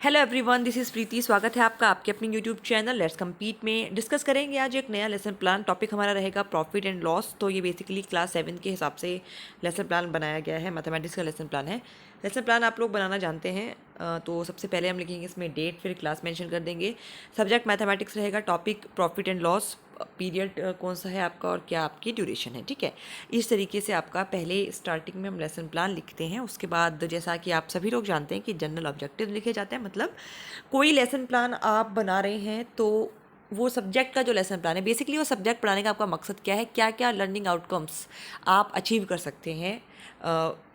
Hello everyone, this is प्रीति। स्वागत है आपका आपके अपने यूट्यूब चैनल लेट्स कम्पीट में। डिस्कस करेंगे आज एक नया लेसन प्लान। टॉपिक हमारा रहेगा प्रॉफिट एंड लॉस। तो ये बेसिकली क्लास 7 के हिसाब से लेसन प्लान बनाया गया है, मैथमेटिक्स का लेसन प्लान है। लेसन प्लान आप लोग बनाना जानते हैं। तो सबसे पहले हम लिखेंगे इसमें डेट, फिर क्लास मेंशन कर देंगे। सब्जेक्ट मैथमेटिक्स रहेगा, topic profit and loss, period कौन सा है आपका और क्या आपकी ड्यूरेशन है। ठीक है, इस तरीके से आपका पहले स्टार्टिंग में हम लेसन प्लान लिखते हैं। उसके बाद जैसा कि आप सभी लोग जानते हैं कि जनरल ऑब्जेक्टिव लिखे जाते हैं। मतलब कोई लेसन प्लान आप बना रहे हैं तो वो सब्जेक्ट का जो लेसन प्लान है, बेसिकली वो सब्जेक्ट पढ़ाने का आपका मकसद क्या है, क्या क्या लर्निंग आउटकम्स आप अचीव कर सकते हैं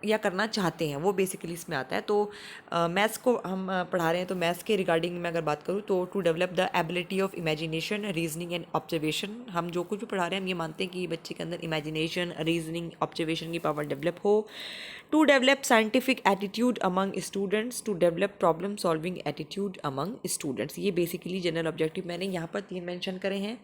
या करना चाहते हैं, वो बेसिकली इसमें आता है। तो मैथ्स को हम पढ़ा रहे हैं, तो मैथ्स के रिगार्डिंग मैं अगर बात करूँ तो to develop the ability of imagination, reasoning and observation. हम जो कुछ भी पढ़ा रहे हैं हम ये मानते हैं कि बच्चे के अंदर इमेजिनेशन, रीजनिंग, ऑब्जर्वेशन की पावर डेवलप हो। To develop scientific attitude among students, to develop problem solving attitude among students. ये बेसिकली जनरल ऑब्जेक्टिव मैंने यहाँ पर 3 मेंशन करे हैं।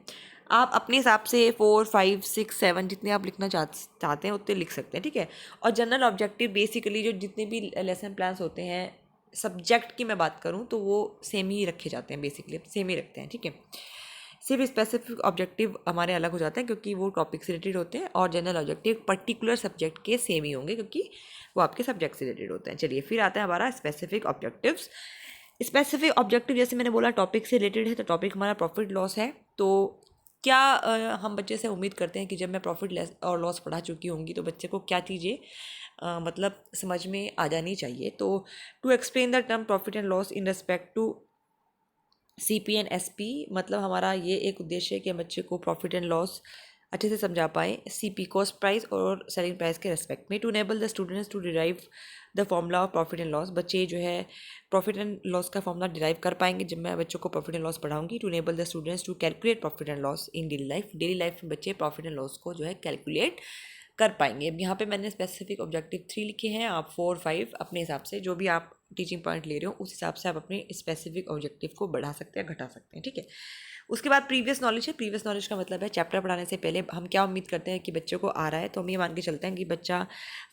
आप अपने हिसाब से 4, 5, 6, 7 जितने आप लिखना चाहते हैं उतने लिख सकते हैं। ठीक है, और जनरल ऑब्जेक्टिव बेसिकली जो जितने भी लेसन प्लान्स होते हैं सब्जेक्ट की मैं बात करूँ तो वो सेम ही रखे जाते हैं, बेसिकली सेम ही रखते हैं। ठीक है, सिर्फ स्पेसिफिक ऑब्जेक्टिव हमारे अलग हो जाते हैं क्योंकि वो टॉपिक से रिलेटेड होते हैं, और जनरल ऑब्जेक्टिव पर्टिकुलर सब्जेक्ट के सेम ही होंगे क्योंकि वो आपके सब्जेक्ट से रिलेटेड होते हैं। चलिए फिर आता है हमारा स्पेसिफिक ऑब्जेक्टिव्स। स्पेसिफिक ऑब्जेक्टिव जैसे मैंने बोला टॉपिक से रिलेटेड है, तो टॉपिक हमारा प्रॉफिट लॉस है। तो क्या हम बच्चे से उम्मीद करते हैं कि जब मैं प्रॉफिट और लॉस पढ़ा चुकी होंगी तो बच्चे को क्या चीज़ें मतलब समझ में आ जानी चाहिए। तो to explain the term profit and loss in respect to CP and SP, मतलब हमारा ये एक उद्देश्य है कि हम बच्चे को प्रॉफिट एंड लॉस अच्छे से समझा पाएँ CP कॉस्ट प्राइस और सेलिंग प्राइस के रेस्पेक्ट में। To enable the students to derive the formula of profit and loss, बच्चे जो है प्रॉफिट एंड लॉस का फॉर्मूला डिराइव कर पाएंगे जब मैं बच्चों को प्रॉफिट एंड लॉस पढ़ाऊंगी। To enable the students to calculate profit and loss in daily life में बच्चे प्रॉफिट एंड लॉस को जो है कैलकुलेट कर पाएंगे। अब यहाँ पे मैंने स्पेसिफिक ऑब्जेक्टिव 3 लिखे हैं, आप 4, 5 अपने हिसाब से जो भी आप टीचिंग पॉइंट ले रहे हो उस हिसाब से आप अपने स्पेसिफिक ऑब्जेक्टिव को बढ़ा सकते हैं, घटा सकते हैं। ठीक है, उसके बाद प्रीवियस नॉलेज है। प्रीवियस नॉलेज का मतलब है चैप्टर पढ़ाने से पहले हम क्या उम्मीद करते हैं कि बच्चे को आ रहा है, तो हम ये मान के चलते हैं कि बच्चा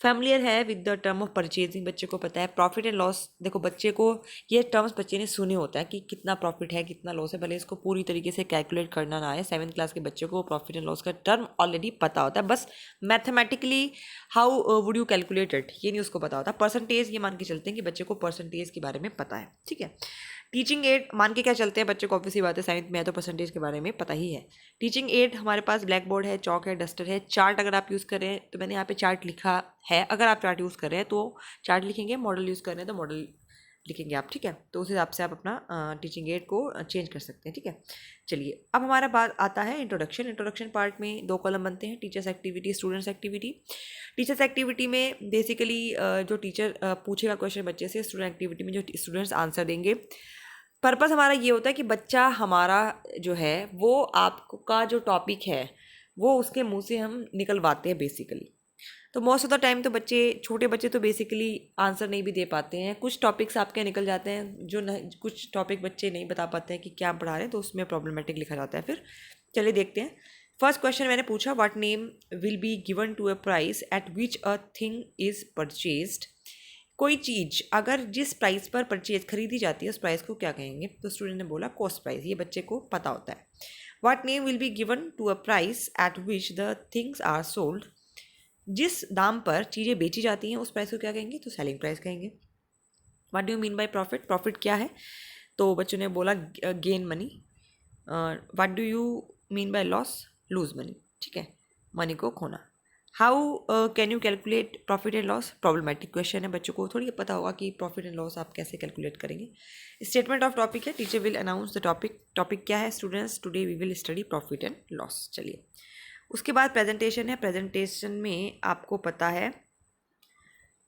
फैमिलियर है with the term of purchasing, बच्चे को पता है प्रॉफिट एंड लॉस। देखो बच्चे को ये टर्म्स बच्चे ने सुने होता है कि कितना प्रॉफिट है कितना लॉस है, भले इसको पूरी तरीके से कैलकुलेट करना ना आए। 7th क्लास के बच्चे को प्रॉफिट एंड लॉस का टर्म ऑलरेडी पता होता है, बस mathematically how would you calculate it ये नहीं उसको पता होता। परसेंटेज ये मान के चलते हैं कि बच्चे को परसेंटेज के बारे में पता है। ठीक है, टीचिंग एड मान के क्या चलते हैं, बच्चे को ऑब्वियसली बात है 7th में है तो परसेंटेज के बारे में पता ही है। टीचिंग एड हमारे पास ब्लैक बोर्ड है, चौक है, डस्टर है, चार्ट अगर आप यूज़ कर रहे हैं तो मैंने यहाँ पे चार्ट लिखा है। अगर आप चार्ट यूज़ कर रहे हैं तो चार्ट लिखेंगे, मॉडल यूज़ कर रहे हैं तो मॉडल लिखेंगे आप। ठीक है, तो उस हिसाब से आप अपना टीचिंग एड को चेंज कर सकते हैं। ठीक है, चलिए अब हमारा बात आता है इंट्रोडक्शन। इंट्रोडक्शन पार्ट में 2 कॉलम बनते हैं, teachers activity, students activity. Teachers activity में बेसिकली जो टीचर पूछेगा क्वेश्चन बच्चे से, स्टूडेंट एक्टिविटी में जो स्टूडेंट्स आंसर देंगे। पर्पस हमारा ये होता है कि बच्चा हमारा जो है वो आपका जो टॉपिक है वो उसके मुंह से हम निकलवाते हैं बेसिकली। तो मोस्ट ऑफ द टाइम तो बच्चे, छोटे बच्चे तो बेसिकली आंसर नहीं भी दे पाते हैं। कुछ टॉपिक्स आपके निकल जाते हैं जो कुछ टॉपिक बच्चे नहीं बता पाते हैं कि क्या पढ़ा रहे हैं, तो उसमें प्रॉब्लमेटिक लिखा जाता है। फिर चलिए देखते हैं। फर्स्ट क्वेश्चन मैंने पूछा, what name will be given to a price at which a thing is purchased. कोई चीज़ अगर जिस प्राइस पर परचेज खरीदी जाती है उस प्राइस को क्या कहेंगे, तो स्टूडेंट ने बोला कॉस्ट प्राइस, ये बच्चे को पता होता है। What name will be given to a price at which the things are sold, जिस दाम पर चीज़ें बेची जाती हैं उस प्राइस को क्या कहेंगे, तो सेलिंग प्राइस कहेंगे। What do you mean by profit, profit क्या है, तो बच्चों ने बोला gain money. What do you mean by loss, lose money. ठीक है, मनी को खोना। How can you calculate profit and loss, problematic question है, बच्चों को थोड़ी पता होगा कि प्रॉफिट एंड लॉस आप कैसे कैलकुलेट करेंगे। स्टेटमेंट ऑफ टॉपिक है, teacher will announce the topic. Topic क्या है, students today we will study profit and loss. चलिए उसके बाद प्रेजेंटेशन है। प्रेजेंटेशन में आपको पता है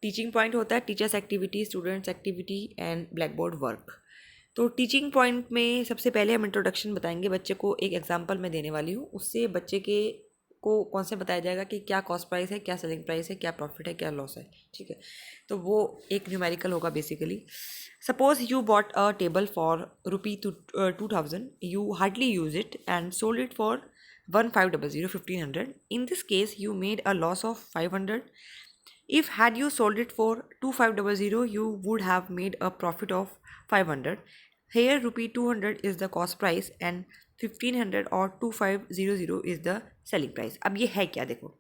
टीचिंग पॉइंट होता है, teachers activity, students activity and black board work. तो टीचिंग पॉइंट में सबसे पहले हम इंट्रोडक्शन बताएंगे, बच्चे को एक एग्जांपल मैं देने वाली हूँ, उससे बच्चे के को कौन से बताया जाएगा कि क्या कॉस्ट प्राइस है, क्या सेलिंग प्राइस है, क्या प्रॉफिट है, क्या लॉस है। ठीक है, तो वो एक न्यूमेरिकल होगा basically. Suppose you bought a table for ₹2,000, you hardly use it and sold it for 1500 1500। In this case you made a loss of 500 If had you sold it for 2500, you would have made a profit of 500. Here rupee 200 is the cost price and 1500 और 2500 is the selling price. अब ये है क्या, देखो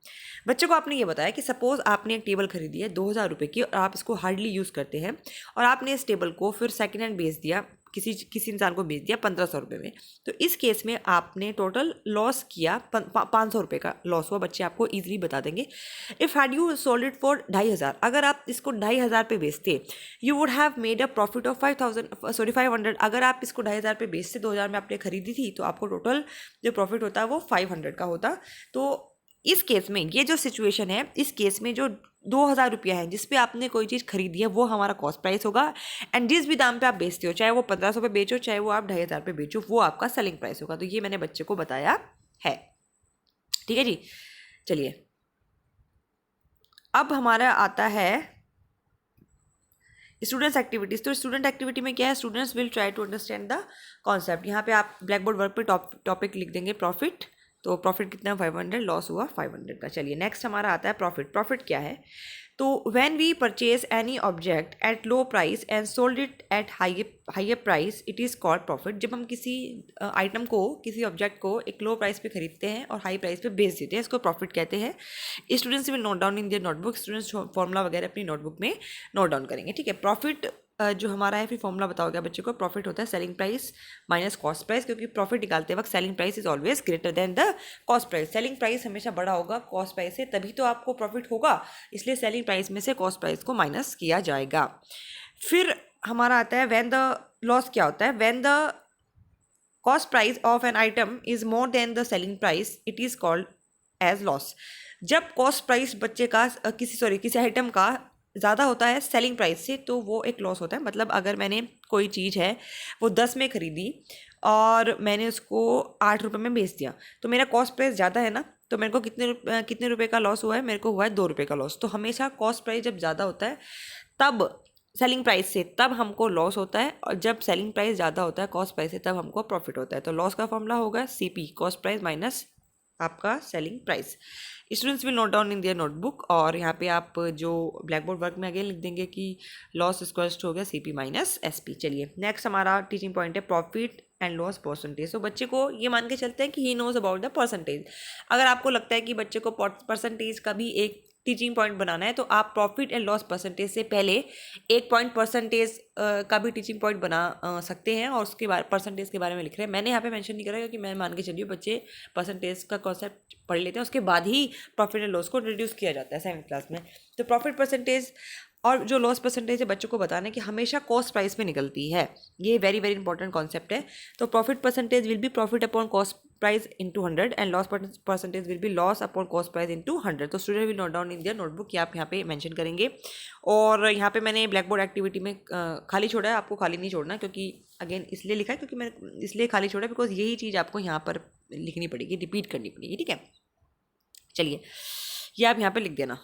बच्चों को आपने ये बताया कि सपोज़ आपने एक टेबल खरीदी है 2000 रुपये की और आप इसको हार्डली यूज़ करते हैं और आपने इस टेबल को फिर सेकेंड हैंड बेच दिया, किसी इंसान को बेच दिया 1500 रुपये में। तो इस केस में आपने टोटल लॉस किया 500 रुपये का लॉस हुआ। बच्चे आपको ईजिली बता देंगे। If had you sold it for 2500, अगर आप इसको 2500 पे बेचते, you would have made a profit of 500। अगर आप इसको 2500 पे बेचते, 2000 में आपने खरीदी थी, तो आपको टोटल जो प्रॉफिट होता है वो 500 का होता। तो इस केस में ये जो सिचुएशन है, इस केस में जो 2000 रुपया है जिस पे आपने कोई चीज़ खरीदी है वो हमारा कॉस्ट प्राइस होगा, एंड जिस भी दाम पे आप बेचते हो, चाहे वो 1500 पे बेचो, चाहे वो आप 2500 पे बेचो, वो आपका सेलिंग प्राइस होगा। तो ये मैंने बच्चे को बताया है। ठीक है जी, चलिए अब हमारा आता है स्टूडेंट्स एक्टिविटीज़। तो स्टूडेंट एक्टिविटी में क्या है, students will try to understand the concept. यहाँ पे आप ब्लैक बोर्ड वर्क पे टॉपिक लिख देंगे प्रॉफिट। तो प्रॉफिट कितना, 500, लॉस हुआ 500 का। चलिए नेक्स्ट हमारा आता है प्रॉफिट। प्रॉफिट क्या है, तो when we purchase any object at low price and sold it at higher price, it is called profit. जब हम किसी आइटम को, किसी ऑब्जेक्ट को एक लो प्राइस पे खरीदते हैं और हाई प्राइस पे बेच देते हैं, इसको प्रॉफिट कहते हैं। Students will note down in their notebook. Students formula वगैरह अपनी नोटबुक में नोट डाउन करेंगे। ठीक है, प्रॉफिट जो हमारा है, फिर फॉर्मूला बताओगे बच्चे को। प्रॉफिट होता है selling price minus cost price, क्योंकि प्रॉफिट निकालते वक्त selling price is always greater than the cost price. Selling price हमेशा बड़ा होगा कॉस्ट प्राइस से, तभी तो आपको प्रॉफिट होगा, इसलिए सेलिंग प्राइस में से कॉस्ट प्राइस को माइनस किया जाएगा। फिर हमारा आता है व्हेन द लॉस। क्या होता है, when the cost price of an item is more than the selling price, it is called as loss. जब कॉस्ट प्राइस बच्चे का किसी आइटम का ज़्यादा होता है सेलिंग प्राइस से, तो वो एक लॉस होता है। मतलब अगर मैंने कोई चीज़ है वो 10 में खरीदी और मैंने उसको 8 रुपये में बेच दिया, तो मेरा कॉस्ट प्राइस ज़्यादा है ना, तो मेरे को कितने रुपए का लॉस हुआ है, मेरे को हुआ है 2 रुपये का लॉस। तो हमेशा कॉस्ट प्राइस जब ज़्यादा होता है तब सेलिंग प्राइस से, तब हमको लॉस होता है, और जब सेलिंग प्राइस ज़्यादा होता है कॉस्ट प्राइस से, तब हमको प्रॉफिट होता है। तो लॉस का फॉर्मूला होगा CP, कॉस्ट प्राइस माइनस आपका selling price. Students will note down in their notebook, और यहाँ पे आप जो ब्लैक बोर्ड वर्क में अगेन लिख देंगे कि लॉस इक्वल्स टू हो गया CP माइनस SP। चलिए नेक्स्ट हमारा टीचिंग पॉइंट है प्रॉफिट एंड लॉस परसेंटेज। तो बच्चे को ये मान के चलते हैं कि he knows about the percentage. अगर आपको लगता है कि बच्चे को परसेंटेज का भी एक टीचिंग पॉइंट बनाना है, तो आप प्रॉफिट एंड लॉस परसेंटेज से पहले एक पॉइंट परसेंटेज का भी टीचिंग पॉइंट बना सकते हैं, और उसके बारे परसेंटेज के बारे में लिख रहे हैं। मैंने यहाँ पे मेंशन नहीं करा क्योंकि मैं मान के चलिए बच्चे परसेंटेज का कॉन्सेप्ट पढ़ लेते हैं, उसके बाद ही प्रॉफिट एंड लॉस को रिड्यूस किया जाता है 7th क्लास में। तो प्रॉफिट परसेंटेज और जो लॉस परसेंटेज है बच्चों को बताना है कि हमेशा कॉस्ट प्राइस में निकलती है। ये वेरी वेरी इंपॉर्टेंट कॉन्सेप्ट है। तो profit percentage will be profit upon cost price into 100 and loss percentage will be loss upon cost price into 100। तो student will note down in their notebook कि आप यहाँ पे मेंशन करेंगे। और यहाँ पे मैंने ब्लैक बोर्ड एक्टिविटी में खाली छोड़ा है, आपको खाली नहीं छोड़ना, क्योंकि अगेन इसलिए लिखा है क्योंकि मैंने इसलिए खाली छोड़ा है बिकॉज यही चीज़ आपको यहाँ पर लिखनी पड़ेगी, रिपीट करनी पड़ेगी। ठीक है, चलिए ये आप यहाँ पे लिख देना।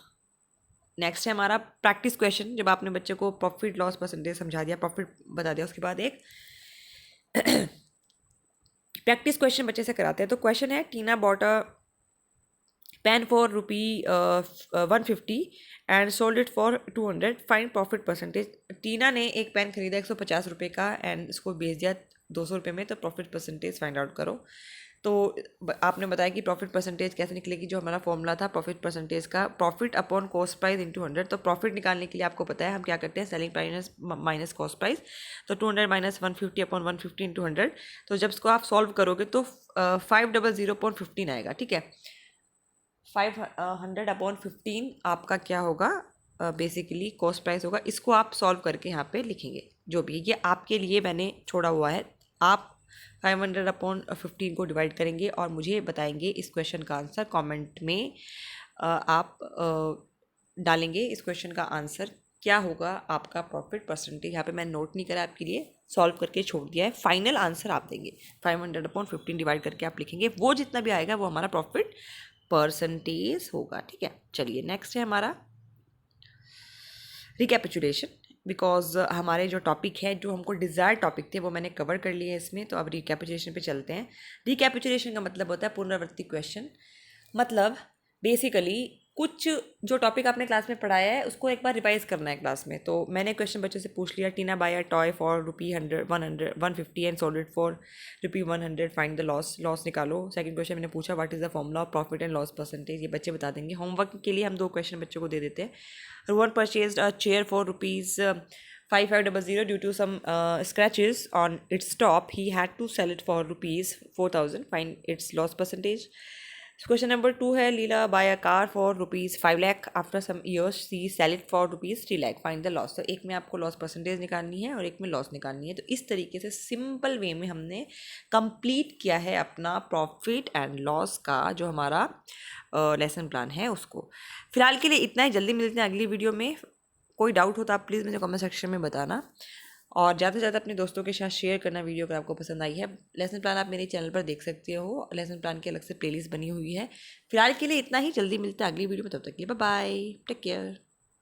नेक्स्ट है हमारा प्रैक्टिस क्वेश्चन। जब आपने बच्चे को प्रॉफिट लॉस परसेंटेज समझा दिया, प्रॉफिट बता दिया, उसके बाद एक प्रैक्टिस क्वेश्चन बच्चे से कराते हैं। तो क्वेश्चन है, Tina bought a pen for ₹150 and sold it for 200, find profit percentage. Tina ने एक पेन खरीदा 150 रुपये का एंड इसको बेच दिया 200 रुपये में, तो प्रॉफिट परसेंटेज फाइंड आउट करो। तो आपने बताया कि प्रॉफिट परसेंटेज कैसे निकलेगी, जो हमारा फॉर्मूला था प्रॉफिट परसेंटेज का, profit upon cost price into 100। तो प्रॉफिट निकालने के लिए आपको पता है हम क्या करते हैं, selling price minus cost price. तो 200 माइनस 150 अपॉन 150 इंटू 100। तो जब इसको आप सॉल्व करोगे तो 500 अपॉन 15 आएगा। ठीक है, 500 अपॉन 15 आपका क्या होगा, बेसिकली कॉस्ट प्राइस होगा। इसको आप सॉल्व करके यहाँ पे लिखेंगे, जो भी ये आपके लिए मैंने छोड़ा हुआ है। आप 500 अपॉन 15 को डिवाइड करेंगे और मुझे बताएंगे इस क्वेश्चन का आंसर। कमेंट में आप डालेंगे इस क्वेश्चन का आंसर क्या होगा आपका प्रॉफिट परसेंटेज। यहाँ पे मैं नोट नहीं करा, आपके लिए सॉल्व करके छोड़ दिया है। फाइनल आंसर आप देंगे 500 अपॉन 15 डिवाइड करके आप लिखेंगे, वो जितना भी आएगा वो हमारा प्रॉफिट परसेंटेज होगा। ठीक है, चलिए नेक्स्ट है हमारा रिकैपिचुलेशन। बिकॉज हमारे जो टॉपिक है, जो हमको डिज़ायर टॉपिक थे, वो मैंने कवर कर लिए इसमें। तो अब रिकैपिचुलेशन पे चलते हैं। रिकैपिचुलेशन का मतलब होता है पुनरावृत्ति क्वेश्चन। मतलब बेसिकली कुछ जो टॉपिक आपने क्लास में पढ़ाया है उसको एक बार रिवाइज करना है क्लास में। तो मैंने क्वेश्चन बच्चों से पूछ लिया, Tina buy a toy for ₹150 and sold it for ₹100, find the loss निकालो। सेकंड क्वेश्चन मैंने पूछा what is the formula of profit and loss percentage, ये बच्चे बता देंगे। होमवर्क के लिए हम 2 क्वेश्चन बच्चों को दे देते हैं। Rohan purchased a chair for ₹5500 due to some scratches on its top. He had to sell it for ₹4000. Find its loss percentage. Question number 2 है, लीला buy a car for ₹5 lakh. After some years she sell it for ₹3 lakh. Find the loss. तो एक में आपको loss percentage निकालनी है और एक में लॉस निकालनी है। तो इस तरीके से सिंपल वे में हमने कंप्लीट किया है अपना प्रॉफिट एंड लॉस का जो हमारा लेसन प्लान है उसको। फिलहाल के लिए इतना ही, जल्दी मिलते हैं अगली वीडियो में। कोई डाउट हो तो आप प्लीज़ मुझे कमेंट सेक्शन में बताना, और ज़्यादा से ज़्यादा अपने दोस्तों के साथ शेयर करना वीडियो अगर आपको पसंद आई है। लेसन प्लान आप मेरे चैनल पर देख सकते हो, लेसन प्लान की अलग से प्लेलिस्ट बनी हुई है। फिलहाल के लिए इतना ही, जल्दी मिलते हैं अगली वीडियो में, तब तक के लिए बाय बाय, टेक केयर।